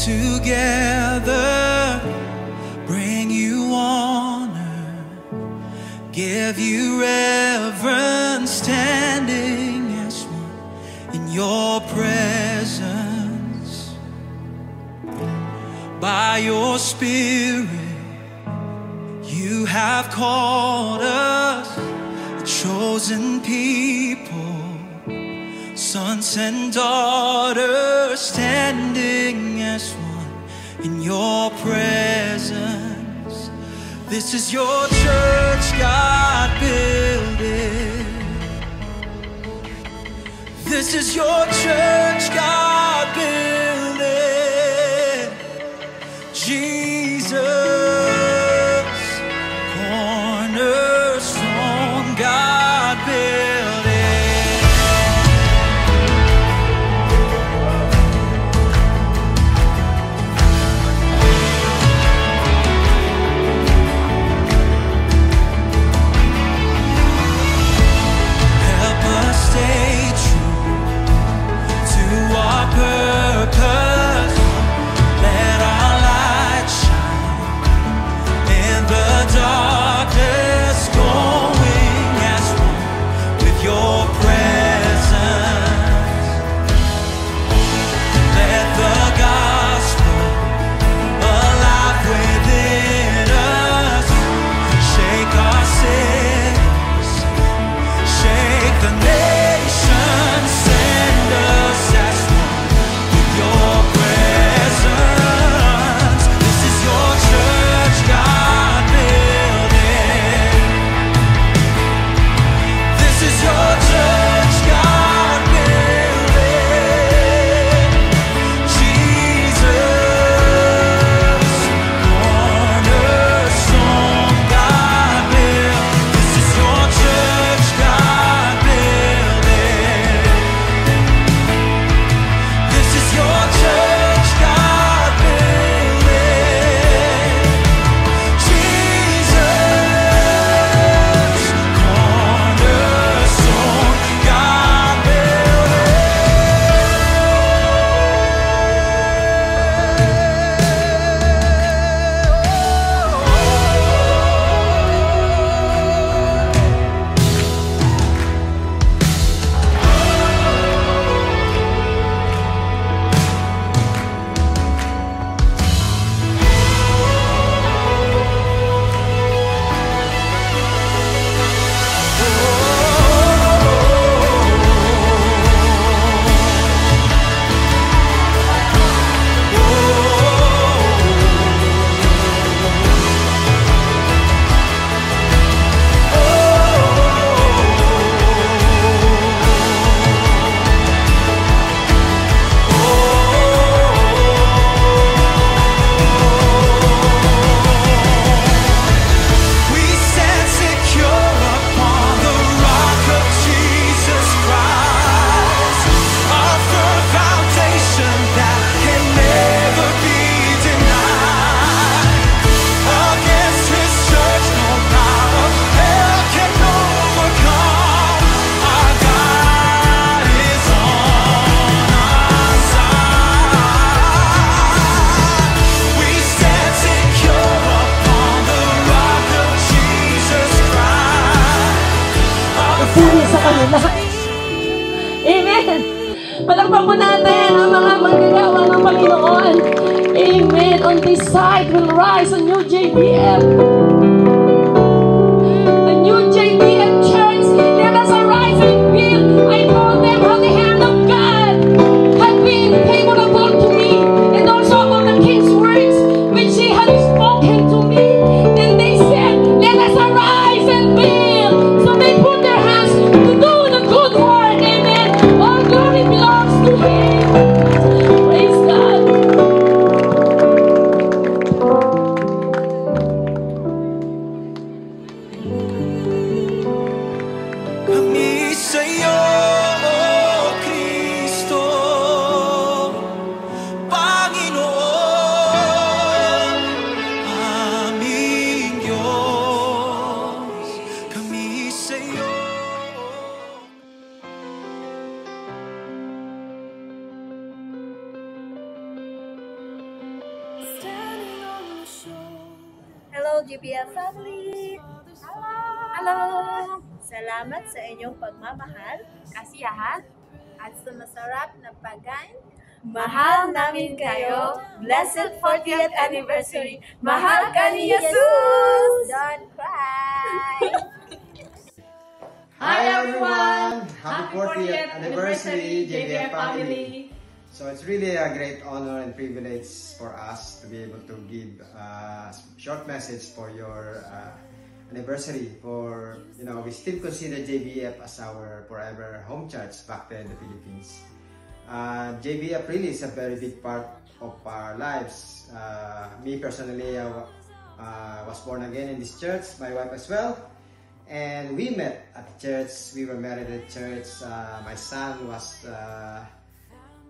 Together, bring you honor, give you reverence, standing as one in your presence. By your Spirit, you have called us a chosen people, sons and daughters, standing as one in your presence. This is your church, God, build it. This is your church, God, build it. Jesus, cornerstone, God, build it. Purpose, let our light shine in the darkness, going as one with your presence. Let the gospel alive within us, shake our cities, shake the nation, send us as your presence. This is your church, God, build it. This is your church, God, build it. Jesus, cornerstone, God, build. This is your church, God, build it. This is your church, God, build it. Jesus, cornerstone, God, build it. Amen. Palakpan po natin ang mga manggagawa ng Panginoon. Amen. On this side will rise a new JBM. A new JBM church. Let us arise and build. I told them how the hand of God had been favorable to me. Hello, GBF family! Hello! Salamat sa inyong pagmamahal, kasiyahan, at sa masarap na pagkain. Mahal namin kayo! Blessed 40th anniversary! Mahal ka ni Jesus! Don't cry! Hi everyone! Happy 40th anniversary, JBF family! So it's really a great honor and privilege for us to be able to give a short message for your anniversary. For we still consider JBF as our forever home church back there in the Philippines. JBF really is a very big part of our lives. Me personally, was born again in this church. My wife as well. And we met at the church. We were married at church. My son was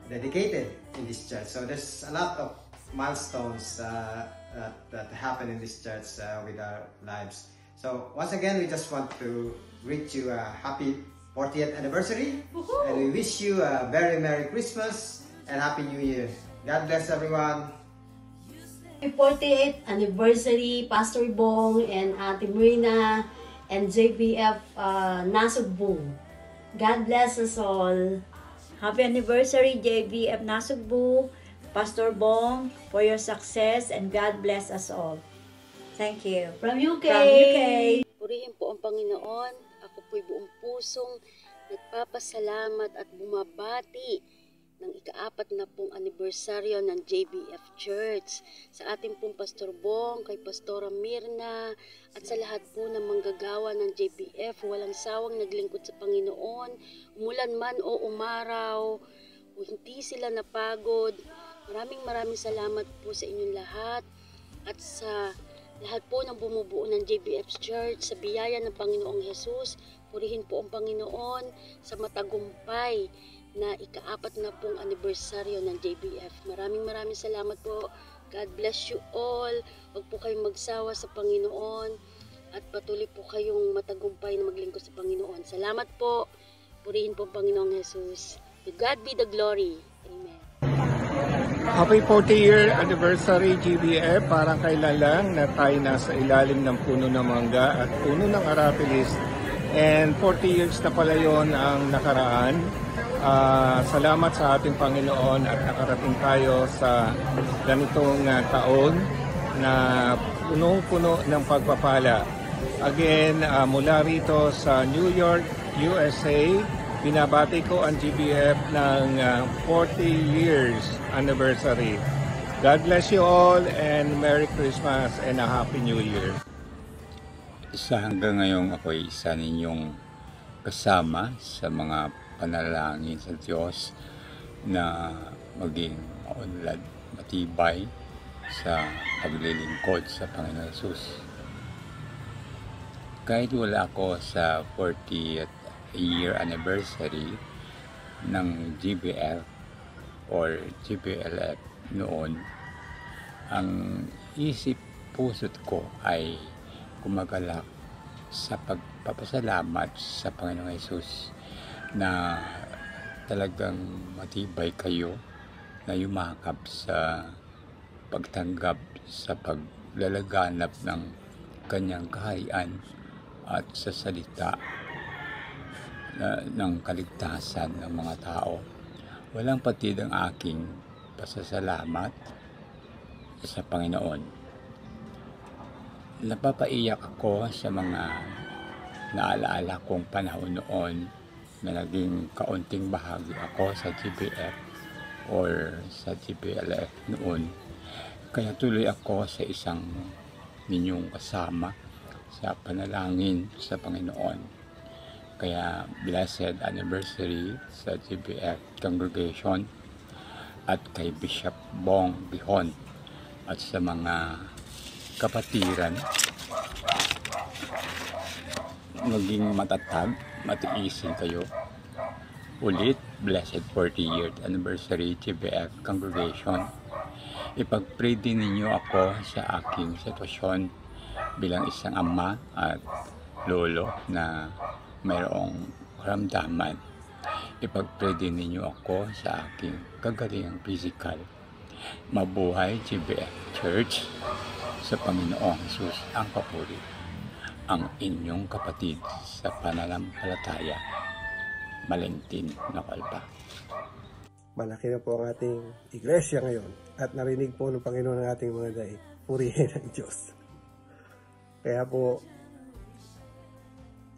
dedicated in this church. So there's a lot of milestones that happen in this church with our lives. So once again, we just want to greet you a happy 40th anniversary. And we wish you a very Merry Christmas and Happy New Year. God bless everyone. Happy 48th anniversary, Pastor Bong and Ate Marina and JBF Nasugbu. God bless us all. Happy anniversary, JBF Nasugbu, Pastor Bong, for your success, and God bless us all. Thank you. From UK. From UK. Purihin po ang Panginoon. Ako po'y buong pusong nagpapasalamat at bumabati ng ika-4 na pong anibersaryo ng JBF Church. Sa ating pong Pastor Bong, kay Pastora Mirna, at sa lahat po ng manggagawa ng JBF, walang sawang naglingkod sa Panginoon, umulan man o umaraw, o hindi sila napagod. Maraming salamat po sa inyong lahat, at sa lahat po ng bumubuo ng JBF Church, sa biyaya ng Panginoong Jesus. Purihin po ang Panginoon sa matagumpay na ika-4 na pong anibersaryo ng JBF. Maraming salamat po. God bless you all. Huwag po kayong magsawa sa Panginoon at patuloy po kayong matagumpay na maglingkod sa Panginoon. Salamat po. Purihin po ang Panginoong Jesus. To God be the glory. Amen. Happy 40-year anniversary GBF. Parang kailan lang na tayo nasa ilalim ng puno ng mangga at puno ng aratilis. And 40 years na pala yon ang nakaraan. Salamat sa ating Panginoon at nakarating tayo sa ganitong taon na punong-puno ng pagpapala. Again, mula rito sa New York, USA, binabati ko ang GBF ng 40 years anniversary. God bless you all and Merry Christmas and a Happy New Year. Hanggang ngayon ako'y isa ninyong kasama sa mga panalangin sa Diyos na maging maunlad, matibay sa paglilingkod sa Panginoon Jesus. Kahit wala ako sa 40th year anniversary ng GBF or GBLF noon, ang isip puso't ko ay gumagalak sa pagpapasalamat sa Panginoong Jesus na talagang matibay kayo na yumakap sa pagtanggap sa paglalaganap ng kanyang kaharian at sa salita ng kaligtasan ng mga tao. Walang patid ang aking pasasalamat sa Panginoon. Napapaiyak ako sa mga naalaala kong panahon noon na naging kaunting bahagi ako sa GBF or sa GBLF noon. Kaya tuloy ako sa isang ninyong kasama sa panalangin sa Panginoon. Kaya blessed anniversary sa GBF congregation at kay Bishop Bong Bihon at sa mga kapatiran, maging matatag, matiisin kayo. Ulit, blessed 40th anniversary GBF congregation. Ipag-pray din ninyo ako sa aking sitwasyon bilang isang ama at lolo na mayroong karamdaman. Ipag-pray din ninyo ako sa aking kagalingang physical. Mabuhay GBF Church. sa Panginoong Jesus ang papuri, ang inyong kapatid sa pananampalataya, Valentin Nakalpa. Malaki na po ang ating iglesia ngayon at narinig po ng Panginoon ang ating mga daig. Purihin ang Diyos. Kaya po,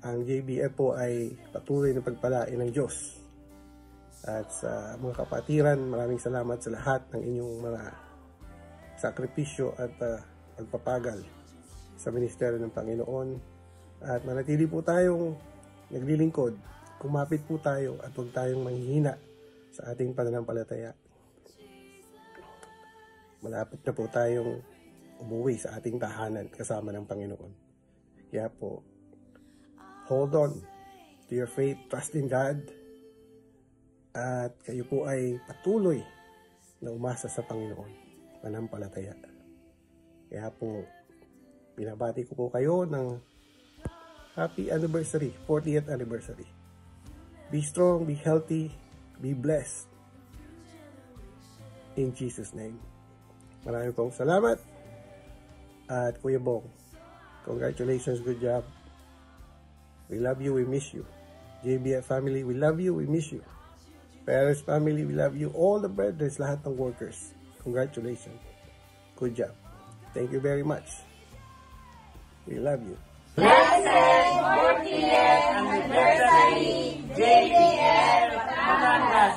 ang JBF po ay patuloy na pagpalain ng Diyos. At sa mga kapatiran, maraming salamat sa lahat ng inyong mga sakripisyo at pagpapagal sa ministeryo ng Panginoon. At manatili po tayong naglilingkod. Kumapit po tayo at huwag tayong manghihina sa ating pananampalataya. Malapit na po tayong umuwi sa ating tahanan kasama ng Panginoon. Kaya po, hold on to your faith, trust in God, at kayo po ay patuloy na umasa sa Panginoon, manampalataya. Kaya po, binabati ko po kayo ng happy anniversary, 40th anniversary. Be strong, be healthy, be blessed. In Jesus' name. Maraming pong salamat. At Kuya Bong, congratulations, good job. We love you, we miss you. JBF family, we love you, we miss you. Parents family, we love you. All the brothers, lahat ng workers. Congratulations. Good job. Thank you very much. We love you. Blessed 40th anniversary, JBF Batangas.